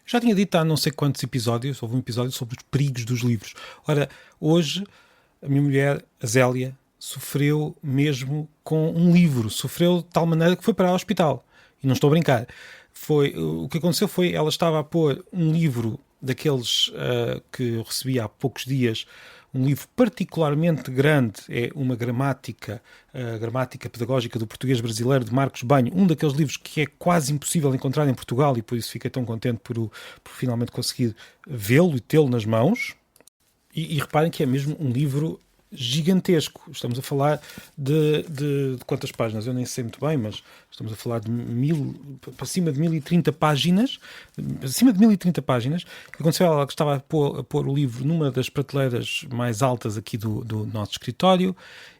Já tinha dito há não sei quantos episódios, houve um episódio sobre os perigos dos livros. Ora, hoje a minha mulher, a Zélia, sofreu mesmo com um livro. Sofreu de tal maneira que foi para o hospital. E não estou a brincar. O que aconteceu foi, ela estava a pôr um livro daqueles que eu recebi há poucos dias, um livro particularmente grande, é uma gramática, a gramática pedagógica do português brasileiro, de Marcos Banho, um daqueles livros que é quase impossível encontrar em Portugal, e por isso fiquei tão contente por finalmente conseguir vê-lo e tê-lo nas mãos. E reparem que é mesmo um livro gigantesco. Estamos a falar de quantas páginas? Eu nem sei muito bem, mas estamos a falar de para cima de 1030 páginas. Acima de 1030 páginas. O que aconteceu? Ela estava a pôr o livro numa das prateleiras mais altas aqui do nosso escritório,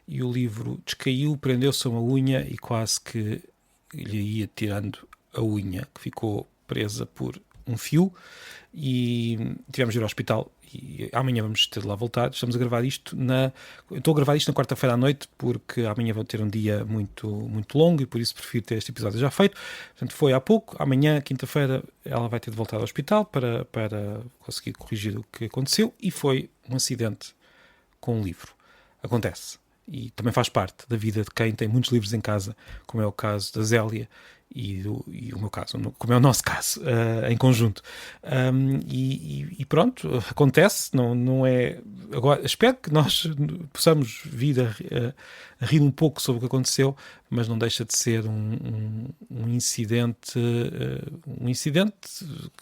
e o livro descaiu, prendeu-se a uma unha e quase que lhe ia tirando a unha, que ficou presa por um fio, e tivemos de ir ao hospital. E amanhã vamos ter de lá voltar. Estou a gravar isto na quarta-feira à noite, porque amanhã vou ter um dia muito, muito longo e por isso prefiro ter este episódio já feito. Portanto, foi há pouco. Amanhã, quinta-feira, ela vai ter de voltar ao hospital para conseguir corrigir o que aconteceu, e foi um acidente com um livro. Acontece. E também faz parte da vida de quem tem muitos livros em casa, como é o caso da Zélia e o meu caso, como é o nosso caso, em conjunto. E pronto, acontece, não é... Agora, espero que nós possamos vir a rir um pouco sobre o que aconteceu, mas não deixa de ser um incidente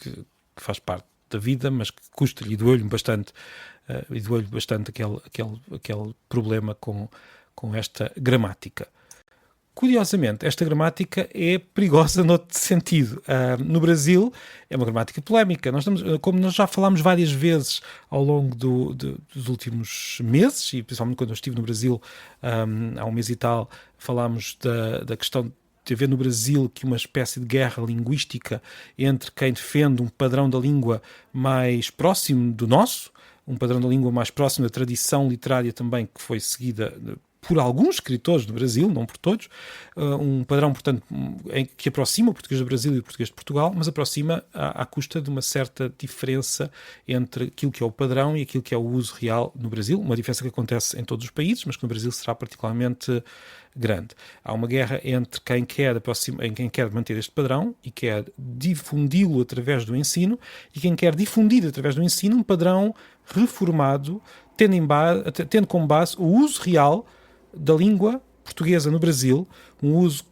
que faz parte da vida, mas que custa-lhe e doeu-lhe bastante, aquele problema com esta gramática. Curiosamente, esta gramática é perigosa noutro sentido. No Brasil, é uma gramática polémica. Como nós já falámos várias vezes ao longo dos últimos meses, e principalmente quando eu estive no Brasil há um mês e tal, falámos da questão de haver no Brasil que uma espécie de guerra linguística entre quem defende um padrão da língua mais próximo do nosso, um padrão da língua mais próximo da tradição literária também que foi seguida por alguns escritores do Brasil, não por todos, um padrão, portanto, que aproxima o português do Brasil e o português de Portugal, mas aproxima à custa de uma certa diferença entre aquilo que é o padrão e aquilo que é o uso real no Brasil, uma diferença que acontece em todos os países, mas que no Brasil será particularmente grande. Há uma guerra entre quem quer manter este padrão e quer difundi-lo através do ensino, e quem quer difundir através do ensino um padrão reformado, tendo como base o uso real da língua portuguesa no Brasil, um uso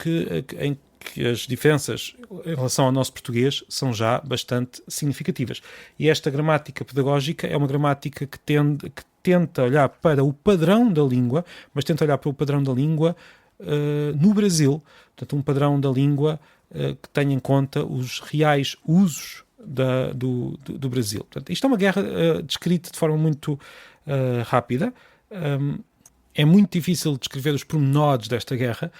em que as diferenças em relação ao nosso português são já bastante significativas. E esta gramática pedagógica é uma gramática que tenta olhar para o padrão da língua, mas tenta olhar para o padrão da língua no Brasil. Portanto, um padrão da língua que tenha em conta os reais usos do Brasil. Portanto, isto é uma guerra descrita de forma muito rápida. É muito difícil descrever os pormenores desta guerra.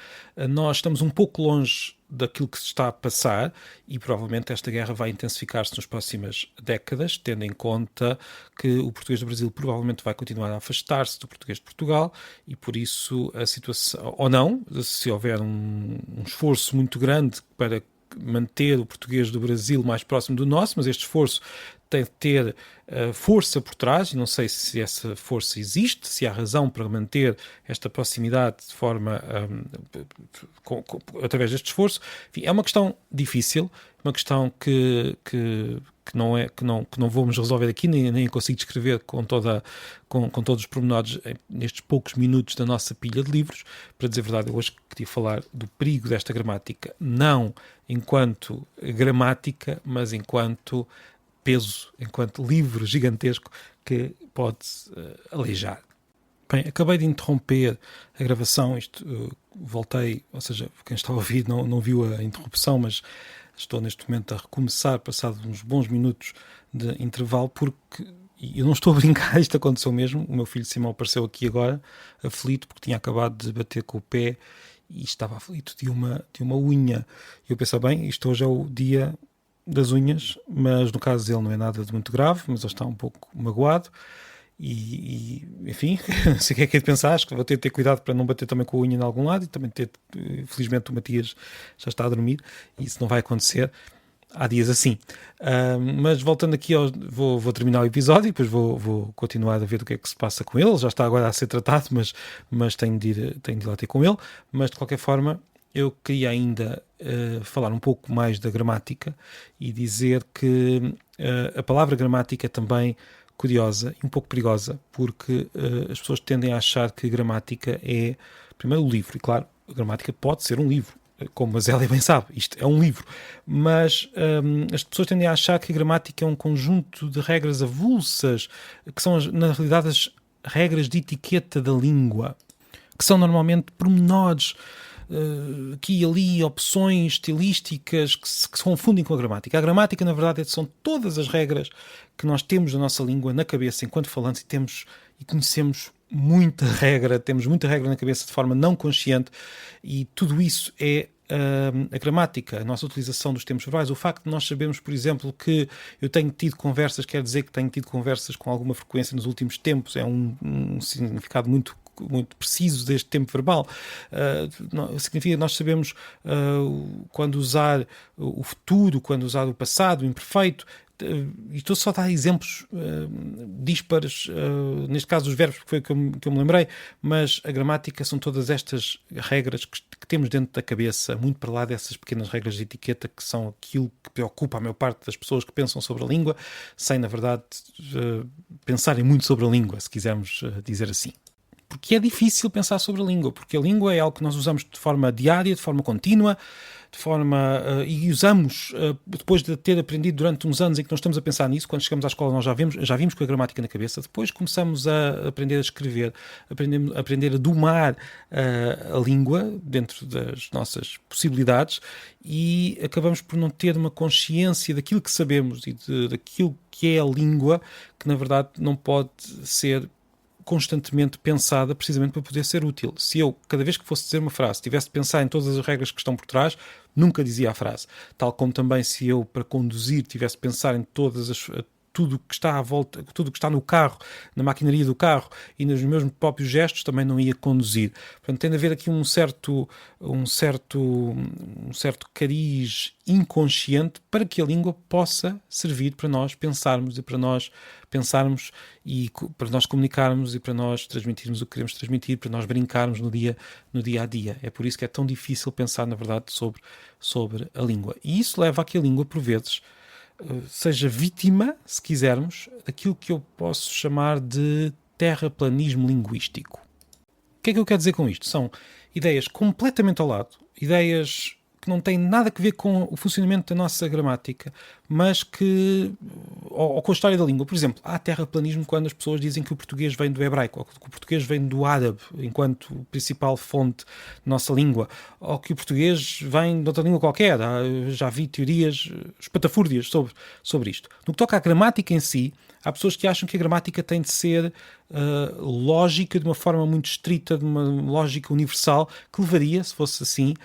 Nós estamos um pouco longe daquilo que se está a passar, e provavelmente esta guerra vai intensificar-se nas próximas décadas, tendo em conta que o português do Brasil provavelmente vai continuar a afastar-se do português de Portugal, e por isso a situação, ou não, se houver um esforço muito grande para manter o português do Brasil mais próximo do nosso, mas este esforço tem de ter força por trás, e não sei se essa força existe, se há razão para manter esta proximidade de forma através deste esforço. Enfim, é uma questão difícil, uma questão que não vamos resolver aqui, nem consigo descrever com todos os pormenores nestes poucos minutos da nossa pilha de livros. Para dizer a verdade, eu hoje queria falar do perigo desta gramática, não enquanto gramática, mas enquanto peso, enquanto livro gigantesco que pode aleijar. Bem, acabei de interromper a gravação, voltei, ou seja, quem está a ouvir não viu a interrupção, mas estou neste momento a recomeçar, passado uns bons minutos de intervalo, porque, e eu não estou a brincar, isto aconteceu mesmo, o meu filho Simão apareceu aqui agora, aflito, porque tinha acabado de bater com o pé e estava aflito de uma unha. E eu pensei, bem, isto hoje é o dia das unhas, mas no caso dele não é nada de muito grave, mas ele está um pouco magoado e enfim, não sei o que é de pensar. Acho que vou ter de ter cuidado para não bater também com a unha em algum lado, e também felizmente o Matias já está a dormir e isso não vai acontecer. há dias assim. Mas voltando aqui, vou terminar o episódio e depois vou continuar a ver o que é que se passa com ele. Já está agora a ser tratado, mas tenho de ir lá ter com ele. Mas de qualquer forma, eu queria ainda falar um pouco mais da gramática e dizer que a palavra gramática é também curiosa e um pouco perigosa, porque as pessoas tendem a achar que gramática é, primeiro, o livro. E claro, a gramática pode ser um livro, como a Zélia bem sabe, isto é um livro, mas as pessoas tendem a achar que a gramática é um conjunto de regras avulsas, que são, na realidade, as regras de etiqueta da língua, que são normalmente pormenores, aqui e ali, opções estilísticas que se confundem com a gramática. A gramática, na verdade, são todas as regras que nós temos na nossa língua, na cabeça, enquanto falantes, e conhecemos temos muita regra na cabeça de forma não consciente, e tudo isso é a gramática, a nossa utilização dos tempos verbais. O facto de nós sabermos, por exemplo, que eu tenho tido conversas, quer dizer que tenho tido conversas com alguma frequência nos últimos tempos, é um significado muito preciso deste tempo verbal. Significa que nós sabemos quando usar o futuro, quando usar o passado, o imperfeito. E estou só a dar exemplos díspares, neste caso os verbos, porque foi que eu me lembrei, mas a gramática são todas estas regras que temos dentro da cabeça, muito para lá dessas pequenas regras de etiqueta, que são aquilo que preocupa a maior parte das pessoas que pensam sobre a língua, sem, na verdade, pensarem muito sobre a língua, se quisermos dizer assim. Porque é difícil pensar sobre a língua, porque a língua é algo que nós usamos de forma diária, de forma contínua, e usamos, depois de ter aprendido durante uns anos em que nós estamos a pensar nisso, quando chegamos à escola nós já vimos com a gramática na cabeça, depois começamos a aprender a escrever, aprender a domar a língua dentro das nossas possibilidades, e acabamos por não ter uma consciência daquilo que sabemos e daquilo que é a língua, que na verdade não pode ser constantemente pensada precisamente para poder ser útil. Se eu, cada vez que fosse dizer uma frase, tivesse de pensar em todas as regras que estão por trás, nunca dizia a frase. Tal como também se eu, para conduzir, tivesse de pensar em tudo que está à volta, tudo que está no carro, na maquinaria do carro e nos meus próprios gestos, também não ia conduzir. Portanto, tem de haver aqui um certo cariz inconsciente para que a língua possa servir para nós pensarmos e para nós comunicarmos e para nós transmitirmos o que queremos transmitir, para nós brincarmos no dia a dia. É por isso que é tão difícil pensar, na verdade, sobre a língua. E isso leva a que a língua, por vezes, seja vítima, se quisermos, daquilo que eu posso chamar de terraplanismo linguístico. O que é que eu quero dizer com isto? São ideias completamente ao lado, ideias que não têm nada a ver com o funcionamento da nossa gramática, mas ou com a história da língua. Por exemplo, há terraplanismo quando as pessoas dizem que o português vem do hebraico, ou que o português vem do árabe, enquanto principal fonte da nossa língua, ou que o português vem de outra língua qualquer. Já vi teorias espatafúrdias sobre isto. No que toca à gramática em si, há pessoas que acham que a gramática tem de ser lógica de uma forma muito estrita, de uma lógica universal, que levaria, se fosse assim,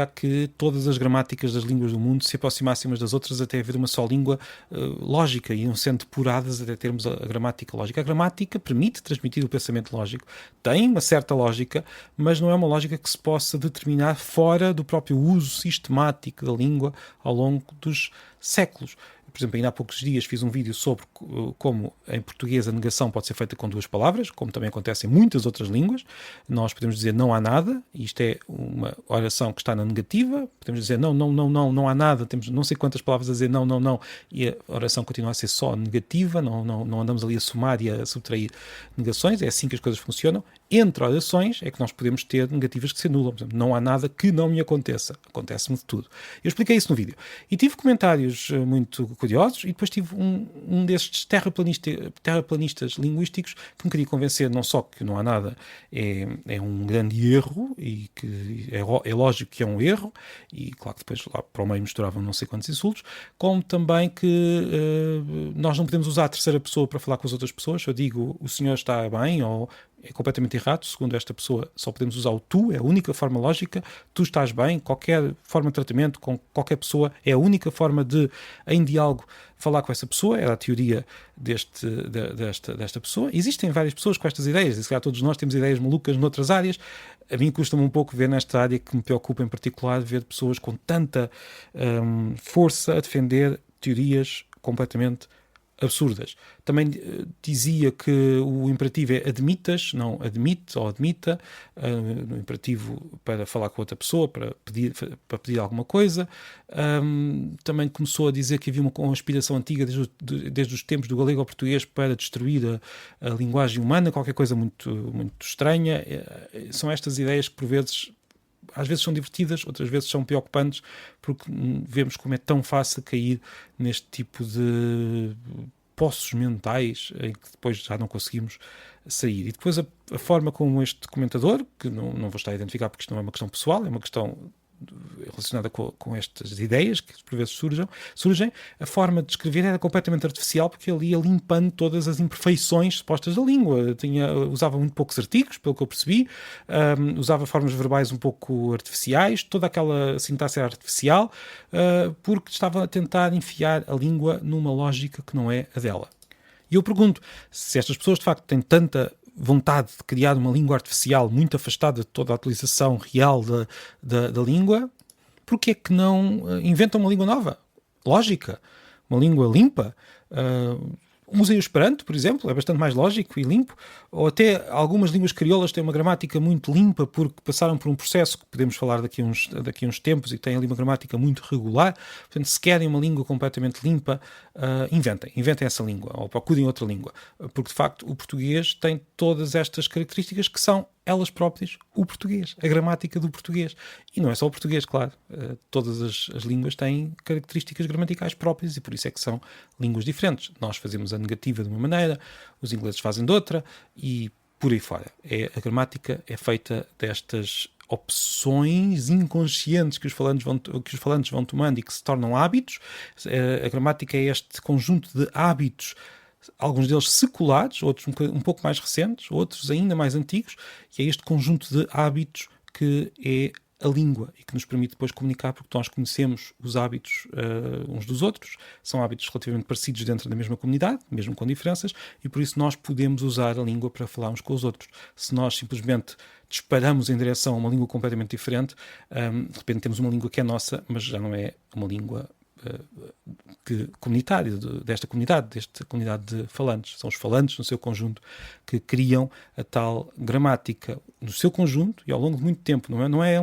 a que todas as gramáticas das línguas do mundo se aproximassem umas das outras até haver uma só língua lógica, e iam sendo depuradas até termos a gramática lógica. A gramática permite transmitir o pensamento lógico, tem uma certa lógica, mas não é uma lógica que se possa determinar fora do próprio uso sistemático da língua ao longo dos séculos. Por exemplo, ainda há poucos dias fiz um vídeo sobre como em português a negação pode ser feita com 2 palavras, como também acontece em muitas outras línguas. Nós podemos dizer não há nada, e isto é uma oração que está na negativa. Podemos dizer não há nada, temos não sei quantas palavras a dizer não, e a oração continua a ser só negativa, não andamos ali a somar e a subtrair negações. É assim que as coisas funcionam. Entre orações é que nós podemos ter negativas que se anulam. Por exemplo, não há nada que não me aconteça. Acontece-me de tudo. Eu expliquei isso no vídeo. E tive comentários muito curiosos, e depois tive um destes terraplanistas linguísticos que me queria convencer não só que não há nada é um grande erro, e que é lógico que é um erro, e claro que depois lá para o meio misturavam não sei quantos insultos, como também que nós não podemos usar a terceira pessoa para falar com as outras pessoas. Eu digo o senhor está bem, ou é completamente errado. Segundo esta pessoa, só podemos usar o tu, é a única forma lógica. Tu estás bem, qualquer forma de tratamento com qualquer pessoa é a única forma de, em diálogo, falar com essa pessoa. Era a teoria desta pessoa. Existem várias pessoas com estas ideias, e se calhar todos nós temos ideias malucas noutras áreas. A mim custa-me um pouco ver nesta área que me preocupa em particular, ver pessoas com tanta força a defender teorias completamente absurdas. Também dizia que o imperativo é admitas, não admite ou admita, no imperativo para falar com outra pessoa, para pedir alguma coisa. Também começou a dizer que havia uma conspiração antiga desde os tempos do galego ao português para destruir a linguagem humana, qualquer coisa muito, muito estranha. São estas ideias que por vezes às vezes são divertidas, outras vezes são preocupantes, porque vemos como é tão fácil cair neste tipo de poços mentais em que depois já não conseguimos sair. E depois a forma como este comentador, que não vou estar a identificar porque isto não é uma questão pessoal, é uma questão relacionada com estas ideias que por vezes surgem, a forma de escrever era completamente artificial, porque ele ia limpando todas as imperfeições supostas da língua. Usava muito poucos artigos, pelo que eu percebi, usava formas verbais um pouco artificiais, toda aquela sintaxe era artificial, porque estava a tentar enfiar a língua numa lógica que não é a dela. E eu pergunto, se estas pessoas de facto têm tanta vontade de criar uma língua artificial muito afastada de toda a utilização real da língua, porque é que não inventam uma língua nova, lógica, uma língua limpa? Usem o Esperanto, por exemplo, é bastante mais lógico e limpo, ou até algumas línguas crioulas têm uma gramática muito limpa porque passaram por um processo que podemos falar daqui a uns tempos e têm ali uma gramática muito regular. Portanto, se querem uma língua completamente limpa, inventem essa língua, ou procurem outra língua, porque de facto o português tem todas estas características que são elas próprias o português, a gramática do português. E não é só o português, claro. Todas as línguas têm características gramaticais próprias e por isso é que são línguas diferentes. Nós fazemos a negativa de uma maneira, os ingleses fazem de outra e por aí fora. A gramática é feita destas opções inconscientes que os falantes vão tomando e que se tornam hábitos. A gramática é este conjunto de hábitos, alguns deles seculares, outros um pouco mais recentes, outros ainda mais antigos, e é este conjunto de hábitos que é a língua e que nos permite depois comunicar, porque nós conhecemos os hábitos uns dos outros, são hábitos relativamente parecidos dentro da mesma comunidade, mesmo com diferenças, e por isso nós podemos usar a língua para falar uns com os outros. Se nós simplesmente disparamos em direção a uma língua completamente diferente, de repente temos uma língua que é nossa, mas já não é uma língua comunitária desta comunidade de falantes. São os falantes no seu conjunto que criam a tal gramática no seu conjunto e ao longo de muito tempo. Não é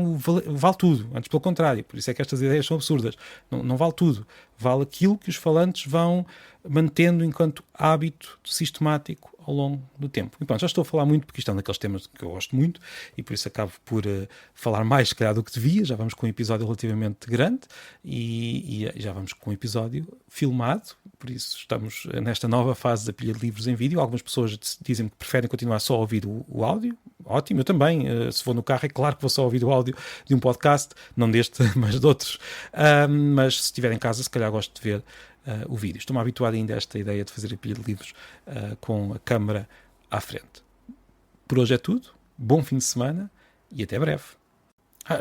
vale tudo, antes pelo contrário. Por isso é que estas ideias são absurdas. Não vale tudo. Vale aquilo que os falantes vão mantendo enquanto hábito sistemático ao longo do tempo. E pronto, já estou a falar muito porque isto é um daqueles temas que eu gosto muito e por isso acabo por falar mais, se calhar, do que devia. Já vamos com um episódio relativamente grande e já vamos com um episódio filmado, por isso estamos nesta nova fase da pilha de livros em vídeo. Algumas pessoas dizem que preferem continuar só a ouvir o áudio. Ótimo, eu também. Se for no carro, é claro que vou só ouvir o áudio de um podcast, não deste, mas de outros. Mas se estiver em casa, se calhar gosto de ver o vídeo. Estou-me habituado ainda a esta ideia de fazer a pilha de livros com a câmara à frente. Por hoje é tudo. Bom fim de semana e até breve.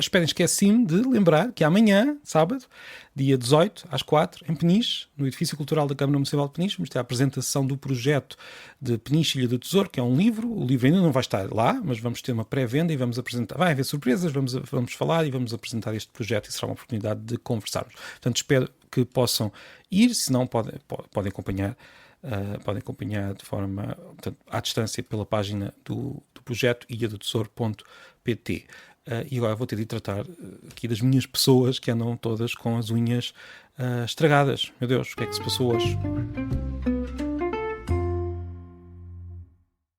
Esperem, esqueci-me de lembrar que amanhã, sábado, dia 18, às 4, em Peniche, no Edifício Cultural da Câmara Municipal de Peniche, vamos ter a apresentação do projeto de Peniche Ilha do Tesouro, que é um livro. O livro ainda não vai estar lá, mas vamos ter uma pré-venda e vamos apresentar. Vai haver surpresas, vamos falar e vamos apresentar este projeto e será uma oportunidade de conversarmos. Portanto, espero que possam ir, se não podem acompanhar. Podem acompanhar de forma, portanto, à distância pela página do projeto ilhadotesouro.pt. E agora vou ter de tratar aqui das minhas pessoas que andam todas com as unhas estragadas. Meu Deus, o que é que se passou hoje?